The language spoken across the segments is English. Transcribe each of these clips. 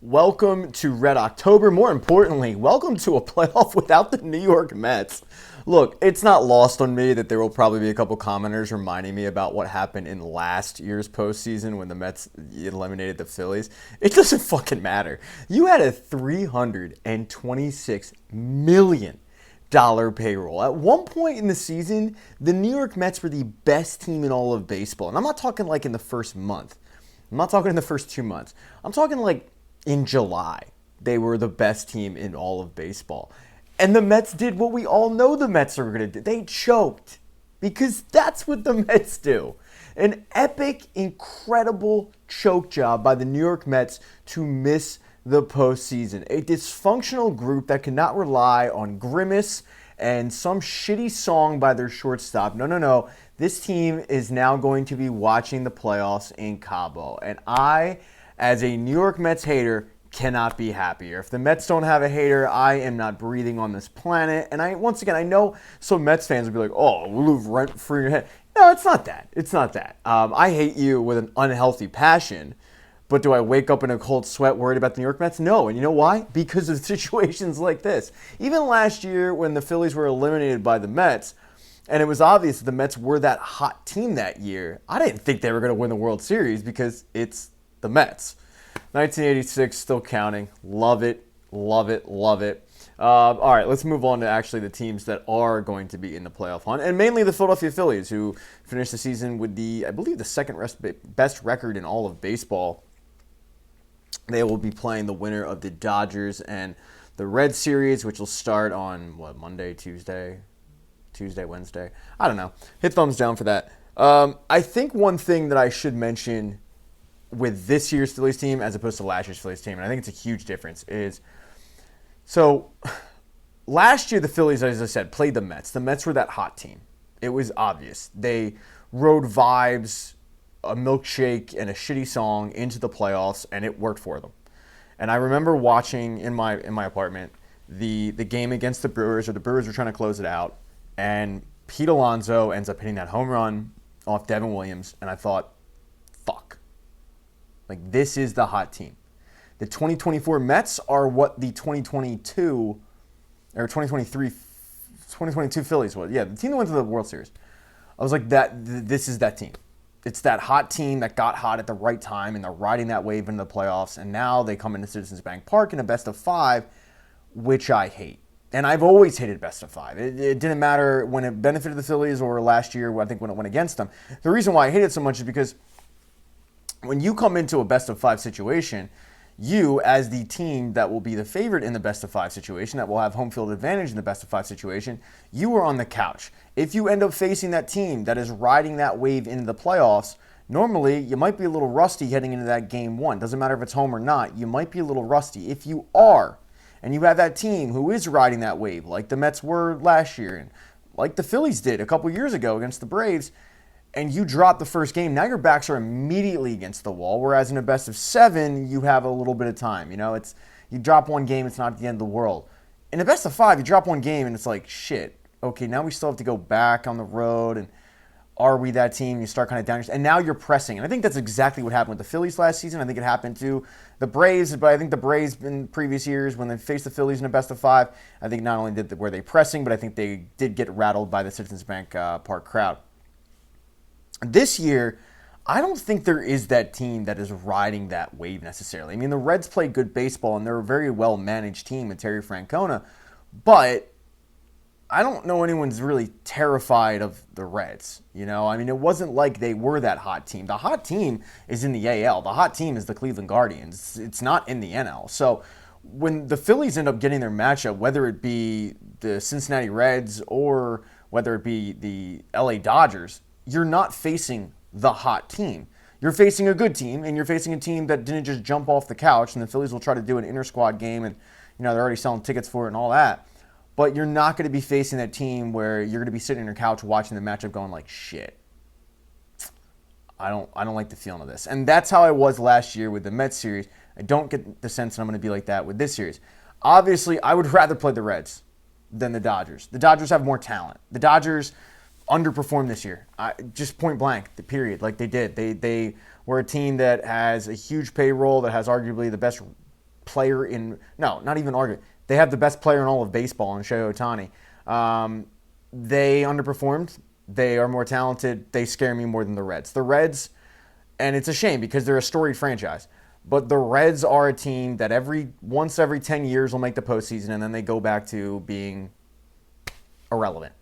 Welcome to Red October. More importantly, welcome to a playoff without the New York Mets. Look, it's not lost on me that there will probably be a couple commenters reminding me about what happened in last year's postseason when the Mets eliminated the Phillies. It doesn't fucking matter. You had a $326 million payroll. At one point in the season, the New York Mets were the best team in all of baseball. And I'm not talking like in the first month. I'm not talking in the first 2 months. I'm talking like in July. They were the best team in all of baseball. And the Mets did what we all know the Mets are going to do. They choked. Because that's what the Mets do. An epic, incredible choke job by the New York Mets to miss the postseason. A dysfunctional group that cannot rely on grimace and some shitty song by their shortstop. No. This team is now going to be watching the playoffs in Cabo. And I, as a New York Mets hater, cannot be happier. If the Mets don't have a hater, I am not breathing on this planet. And I know some Mets fans will be like, oh, we'll live rent free in your head. No, it's not that. It's not that. I hate you with an unhealthy passion. But do I wake up in a cold sweat worried about the New York Mets? No. And you know why? Because of situations like this. Even last year when the Phillies were eliminated by the Mets, and it was obvious that the Mets were that hot team that year, I didn't think they were going to win the World Series because it's the Mets. 1986, still counting. Love it, love it, love it. All right, let's move on to actually the teams that are going to be in the playoff hunt, and mainly the Philadelphia Phillies, who finished the season with I believe the second best record in all of baseball. They will be playing the winner of the Dodgers and the Reds series, which will start on, Monday, Tuesday, Wednesday? I don't know. Hit thumbs down for that. I think one thing that I should mention with this year's Phillies team as opposed to last year's Phillies team, and I think it's a huge difference, is so last year the Phillies, as I said, played the Mets. The Mets were that hot team. It was obvious. They rode vibes, a milkshake, and a shitty song into the playoffs, and it worked for them. And I remember watching in my apartment the game against the Brewers, or the Brewers were trying to close it out, and Pete Alonso ends up hitting that home run off Devin Williams, and I thought, fuck. Like, this is the hot team. The 2024 Mets are what the 2022 Phillies was. Yeah, the team that went to the World Series. I was like, this is that team. It's that hot team that got hot at the right time, and they're riding that wave into the playoffs, and now they come into Citizens Bank Park in a best of 5, which I hate. And I've always hated best of 5. It didn't matter when it benefited the Phillies or last year, I think, when it went against them. The reason why I hate it so much is because when you come into a best of 5 situation, you, as the team that will be the favorite in the best of 5 situation, that will have home field advantage in the best of 5 situation, you are on the couch. If you end up facing that team that is riding that wave into the playoffs, normally you might be a little rusty heading into that game 1. Doesn't matter if it's home or not, you might be a little rusty. If you are, and you have that team who is riding that wave, like the Mets were last year, and like the Phillies did a couple years ago against the Braves, and you drop the first game, now your backs are immediately against the wall, whereas in a best of 7, you have a little bit of time. You know, you drop one game, it's not the end of the world. In a best of 5, you drop one game, and it's like, shit, okay, now we still have to go back on the road, and are we that team? You start kind of down, and now you're pressing. And I think that's exactly what happened with the Phillies last season. I think it happened to the Braves, but I think the Braves in previous years, when they faced the Phillies in a best of 5, I think not only were they pressing, but I think they did get rattled by the Citizens Bank Park crowd. This year, I don't think there is that team that is riding that wave necessarily. I mean, the Reds play good baseball, and they're a very well-managed team with Terry Francona, but I don't know anyone's really terrified of the Reds. You know, I mean, it wasn't like they were that hot team. The hot team is in the AL. The hot team is the Cleveland Guardians. It's not in the NL. So when the Phillies end up getting their matchup, whether it be the Cincinnati Reds or whether it be the LA Dodgers, you're not facing the hot team. You're facing a good team, and you're facing a team that didn't just jump off the couch, and the Phillies will try to do an inter-squad game, and you know they're already selling tickets for it and all that. But you're not going to be facing that team where you're going to be sitting on your couch watching the matchup going like, shit, I don't like the feeling of this. And that's how I was last year with the Mets series. I don't get the sense that I'm going to be like that with this series. Obviously, I would rather play the Reds than the Dodgers. The Dodgers have more talent. The Dodgers underperformed this year. Just point blank, the period, like they did. They were a team that has a huge payroll, that has arguably the best player in, no, not even argument. They have the best player in all of baseball in Shohei Ohtani. They underperformed. They are more talented. They scare me more than the Reds. The Reds, and it's a shame because they're a storied franchise, but the Reds are a team that once every 10 years will make the postseason, and then they go back to being irrelevant.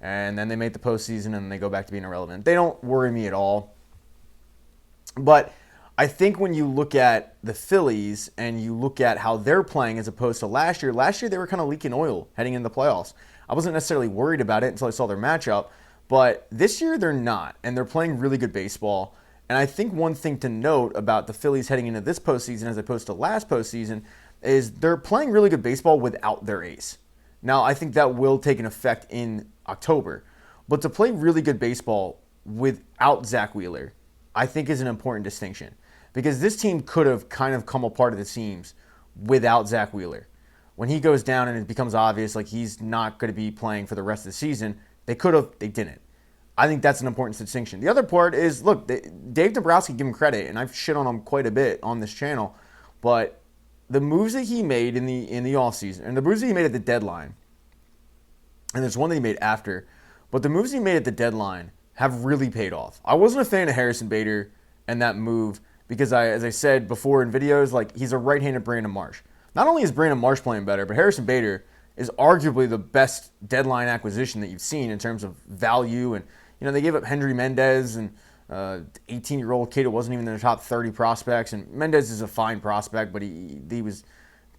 And then they make the postseason, and they go back to being irrelevant. They don't worry me at all. But I think when you look at the Phillies and you look at how they're playing as opposed to last year they were kind of leaking oil heading into the playoffs. I wasn't necessarily worried about it until I saw their matchup, but this year they're not, and they're playing really good baseball. And I think one thing to note about the Phillies heading into this postseason as opposed to last postseason is they're playing really good baseball without their ace. Now, I think that will take an effect in October, but to play really good baseball without Zach Wheeler, I think is an important distinction. Because this team could have kind of come apart at the seams without Zach Wheeler. When he goes down and it becomes obvious like he's not going to be playing for the rest of the season, they could have, they didn't. I think that's an important distinction. The other part is, look, Dave Dombrowski, give him credit, and I've shit on him quite a bit on this channel, but the moves that he made in the offseason, and the moves that he made at the deadline, and there's one that he made after, but the moves he made at the deadline have really paid off. I wasn't a fan of Harrison Bader and that move, because as I said before in videos, like he's a right-handed Brandon Marsh. Not only is Brandon Marsh playing better, but Harrison Bader is arguably the best deadline acquisition that you've seen in terms of value. And they gave up Hendry Mendez and 18-year-old kid who wasn't even in the top 30 prospects. And Mendez is a fine prospect, but he was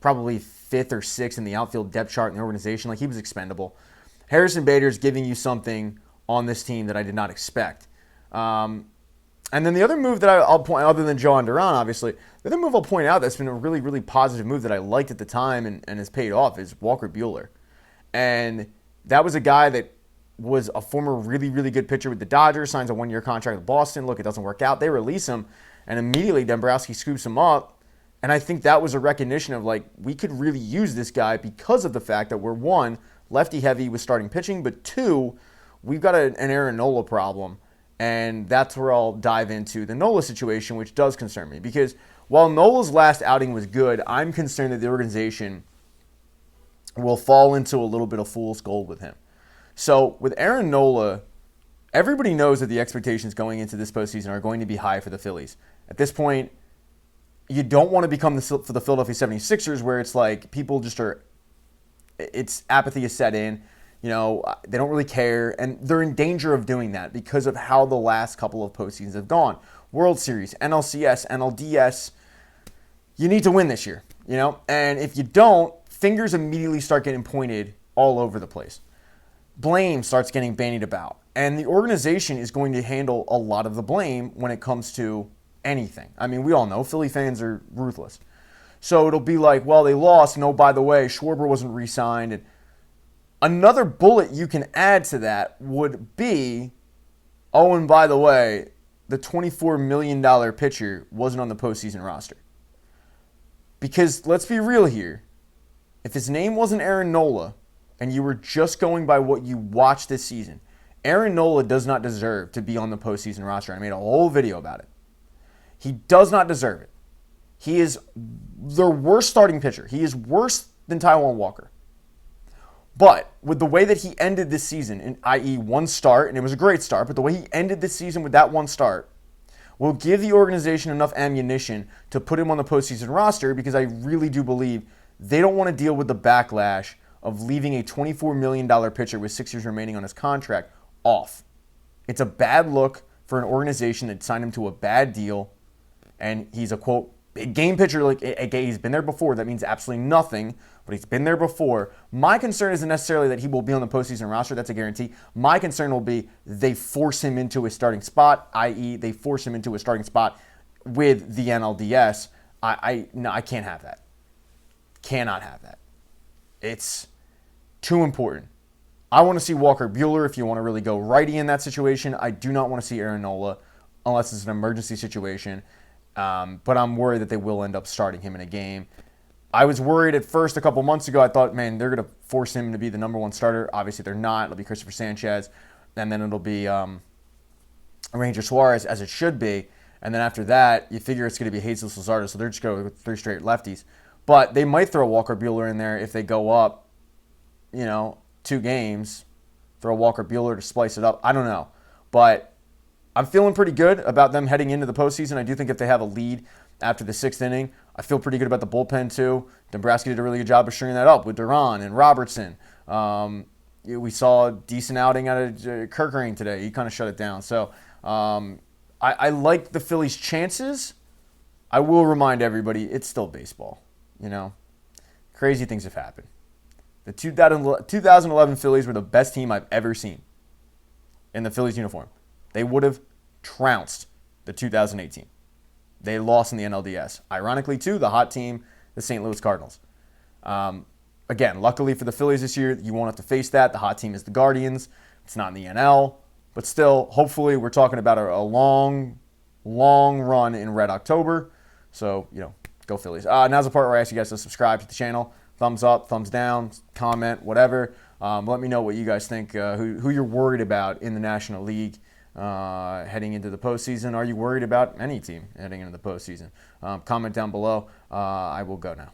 probably 5th or 6th in the outfield depth chart in the organization. Like, he was expendable. Harrison Bader is giving you something on this team that I did not expect. And then the other move that I'll point out, other than Jhoan Duran, obviously, the other move I'll point out that's been a really, really positive move that I liked at the time and has paid off is Walker Buehler. And that was a guy that was a former really, really good pitcher with the Dodgers, signs a 1-year contract with Boston. Look, it doesn't work out. They release him, and immediately Dombrowski scoops him up. And I think that was a recognition of, like, we could really use this guy because of the fact that we're, 1, lefty-heavy with starting pitching, but 2, we've got an Aaron Nola problem. And that's where I'll dive into the Nola situation, which does concern me. Because while Nola's last outing was good, I'm concerned that the organization will fall into a little bit of fool's gold with him. So with Aaron Nola, everybody knows that the expectations going into this postseason are going to be high for the Phillies. At this point, you don't want to become for the Philadelphia 76ers where it's like people just are, it's apathy is set in. They don't really care, and they're in danger of doing that because of how the last couple of postseasons have gone. World Series, NLCS, NLDS, you need to win this year, And if you don't, fingers immediately start getting pointed all over the place. Blame starts getting bandied about, and the organization is going to handle a lot of the blame when it comes to anything. I mean, we all know Philly fans are ruthless. So it'll be like, well, they lost, and oh, by the way, Schwarber wasn't re-signed, and another bullet you can add to that would be, oh, and by the way, the $24 million pitcher wasn't on the postseason roster. Because let's be real here. If his name wasn't Aaron Nola and you were just going by what you watched this season, Aaron Nola does not deserve to be on the postseason roster. I made a whole video about it. He does not deserve it. He is their worst starting pitcher. He is worse than Taijuan Walker. But with the way that he ended this season, i.e. one start, and it was a great start, but the way he ended this season with that one start will give the organization enough ammunition to put him on the postseason roster, because I really do believe they don't want to deal with the backlash of leaving a $24 million pitcher with 6 years remaining on his contract off. It's a bad look for an organization that signed him to a bad deal, and he's a, quote, big game pitcher. Like, he's been there before. That means absolutely nothing, but he's been there before. My concern isn't necessarily that he will be on the postseason roster. That's a guarantee. My concern will be they force him into a starting spot, i.e. they force him into a starting spot with the NLDS. No, I can't have that. Cannot have that. It's too important. I want to see Walker Buehler if you want to really go righty in that situation. I do not want to see Aaron Nola unless it's an emergency situation. But I'm worried that they will end up starting him in a game. I was worried at first a couple months ago. I thought, man, they're going to force him to be the number one starter. Obviously, they're not. It'll be Christopher Sanchez, and then it'll be Ranger Suarez, as it should be. And then after that, you figure it's going to be Jesus Luzardo, so they're just going with 3 straight lefties. But they might throw Walker Buehler in there if they go up, 2 games. Throw Walker Buehler to splice it up. I don't know. But I'm feeling pretty good about them heading into the postseason. I do think if they have a lead after the 6th inning, I feel pretty good about the bullpen too. Dombrowski did a really good job of stringing that up with Duran and Robertson. We saw a decent outing out of Kerkering today. He kind of shut it down. So I like the Phillies' chances. I will remind everybody, it's still baseball. Crazy things have happened. The 2011 Phillies were the best team I've ever seen in the Phillies uniform. They would have trounced the 2018. They lost in the NLDS. Ironically, too, the hot team, the St. Louis Cardinals. Again, luckily for the Phillies this year, you won't have to face that. The hot team is the Guardians. It's not in the NL. But still, hopefully, we're talking about a long, long run in Red October. So, go Phillies. Now's the part where I ask you guys to subscribe to the channel. Thumbs up, thumbs down, comment, whatever. Let me know what you guys think, who you're worried about in the National League heading into the postseason. Are you worried about any team heading into the postseason? Comment down below. I will go now.